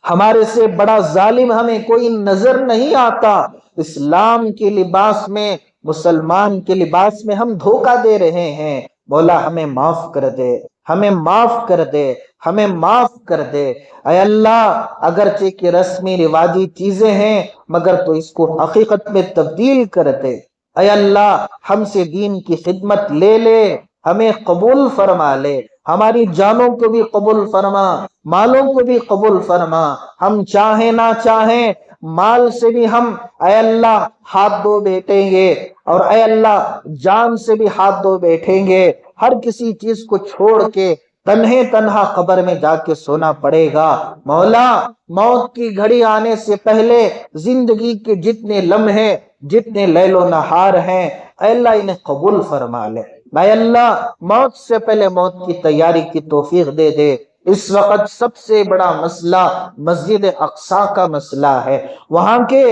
ہمارے سے بڑا ظالم ہمیں کوئی نظر نہیں آتا۔ اسلام کے لباس میں، مسلمان کے لباس میں ہم دھوکہ دے رہے ہیں۔ مولا ہمیں معاف کر دے، ہمیں معاف کر دے، ہمیں معاف کر دے۔ اے اللہ اگرچہ کہ رسمی رواجی چیزیں ہیں مگر تو اس کو حقیقت میں تبدیل کر دے۔ اے اللہ ہم سے دین کی خدمت لے لے، ہمیں قبول فرما لے، ہماری جانوں کو بھی قبول فرما، مالوں کو بھی قبول فرما۔ ہم چاہیں نہ چاہیں مال سے بھی ہم اے اللہ ہاتھ دھو بیٹھیں گے، اور اے اللہ جان سے بھی ہاتھ دھو بیٹھیں گے۔ ہر کسی چیز کو چھوڑ کے تنہا قبر میں جا کے سونا پڑے گا۔ مولا موت کی گھڑی آنے سے پہلے زندگی کے جتنے لمحے، جتنے لیل و نہار ہیں اے اللہ انہیں قبول فرما لے۔ اے اللہ موت سے پہلے موت کی تیاری کی توفیق دے دے۔ اس وقت سب سے بڑا مسئلہ مسجد اقصی کا مسئلہ ہے، وہاں کے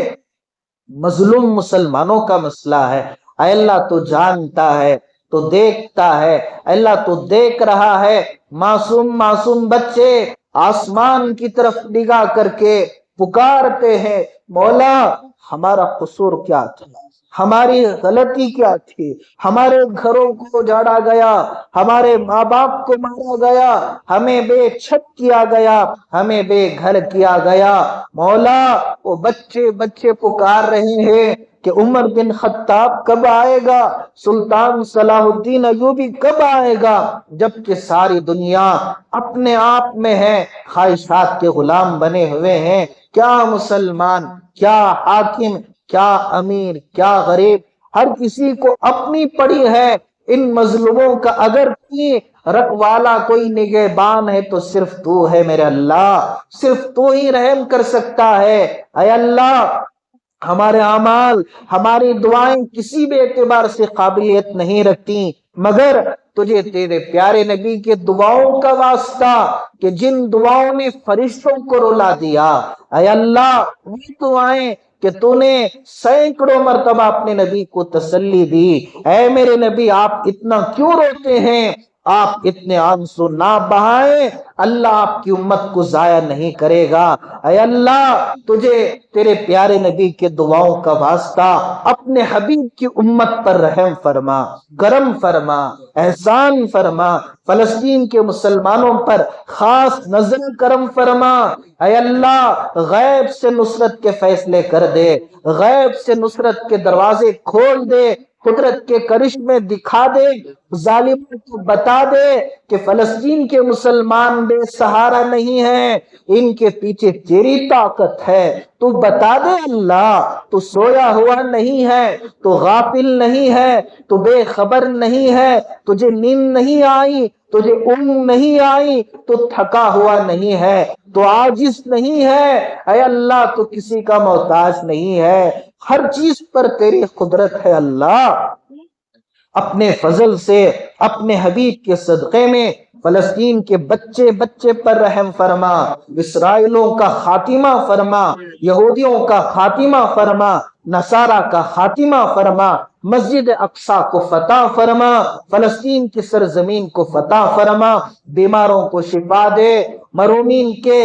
مظلوم مسلمانوں کا مسئلہ ہے۔ اے اللہ تو جانتا ہے، تو دیکھتا ہے، اے اللہ تو دیکھ رہا ہے۔ معصوم بچے آسمان کی طرف نگاہ کر کے پکارتے ہیں مولا ہمارا قصور کیا تھا، ہماری غلطی کیا تھی، ہمارے گھروں کو اجاڑا گیا، ہمارے ماں باپ کو مارا گیا، ہمیں بے چھت کیا گیا، ہمیں بے گھر کیا گیا۔ مولا وہ بچے پکار رہے ہیں کہ عمر بن خطاب کب آئے گا، سلطان صلاح الدین ایوبی کب آئے گا، جبکہ ساری دنیا اپنے آپ میں ہے، خواہشات کے غلام بنے ہوئے ہیں۔ کیا مسلمان، کیا حاکم، کیا امیر، کیا غریب، ہر کسی کو اپنی پڑی ہے۔ ان مظلوموں کا اگر کوئی رکھوالا، کوئی نگہبان ہے تو صرف تو ہے میرے اللہ، صرف تو ہی رحم کر سکتا ہے۔ اے اللہ ہمارے اعمال، ہماری دعائیں کسی بھی اعتبار سے قابلیت نہیں رکھتی مگر تجھے تیرے پیارے نبی کے دعاؤں کا واسطہ کہ جن دعاؤں نے فرشتوں کو رلا دیا۔ اے اللہ وہ دعائیں کہ تو نے سینکڑوں مرتبہ اپنے نبی کو تسلی دی، اے میرے نبی آپ اتنا کیوں روتے ہیں، آپ اتنے آنسو نہ بہائیں، اللہ آپ کی امت کو ضائع نہیں کرے گا۔ اے اللہ تجھے تیرے پیارے نبی کے دعاؤں کا واسطہ اپنے حبیب کی امت پر رحم فرما، کرم فرما، احسان فرما، فلسطین کے مسلمانوں پر خاص نظر کرم فرما۔ اے اللہ غیب سے نصرت کے فیصلے کر دے، غیب سے نصرت کے دروازے کھول دے، قدرت کے کرشمے دکھا دے، ظالموں کو بتا دے کہ فلسطین کے مسلمان بے سہارا نہیں ہیں، ان کے پیچھے تیری طاقت ہے۔ تو بتا دے اللہ تو سویا ہوا نہیں ہے، تو غافل نہیں ہے، تو بے خبر نہیں ہے، تجھے نیند نہیں آئی، تجھے اونگ نہیں آئی، تو تھکا ہوا نہیں ہے، تو عاجز نہیں ہے۔ اے اللہ تو کسی کا محتاج نہیں ہے، ہر چیز پر تیری قدرت ہے۔ اللہ اپنے فضل سے اپنے حبیب کے صدقے میں فلسطین کے بچے پر رحم فرما، اسرائیلوں کا خاتمہ فرما، یہودیوں کا خاتمہ فرما، نصارہ کا خاتمہ فرما، مسجد اقصی کو فتح فرما، فلسطین کی سرزمین کو فتح فرما، بیماروں کو شفا دے، مرحومین کے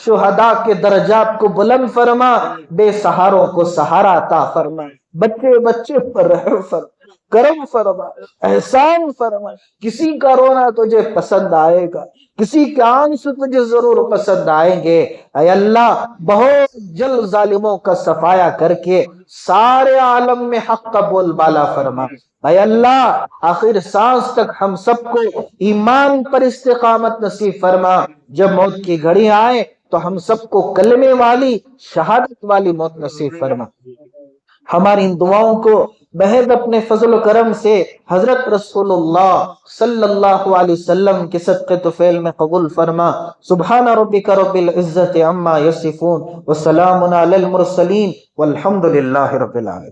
شہداء کے درجات کو بلند فرما، بے سہاروں کو سہارا عطا فرما، بچے پر رحم فرما، کرم فرما، احسان فرما۔ کسی کا رونا تجھے پسند آئے گا، کسی کے آنسو تجھے ضرور پسند آئیں گے۔ اے اللہ بہت جلد ظالموں کا صفایا کر کے سارے عالم میں حق کا بول بالا فرما۔ اے اللہ آخر سانس تک ہم سب کو ایمان پر استقامت نصیب فرما، جب موت کی گھڑی آئے تو ہم سب کو کلمے والی، شہادت والی موت نصیب فرما۔ ہماری ان دعاؤں کو محض اپنے فضل و کرم سے حضرت رسول اللہ صلی اللہ علیہ وسلم کے صدقے طفیل میں قبول فرما۔ سبحان ربک رب العزت عما یصفون وسلام علی المرسلین والحمد للہ رب العالمین۔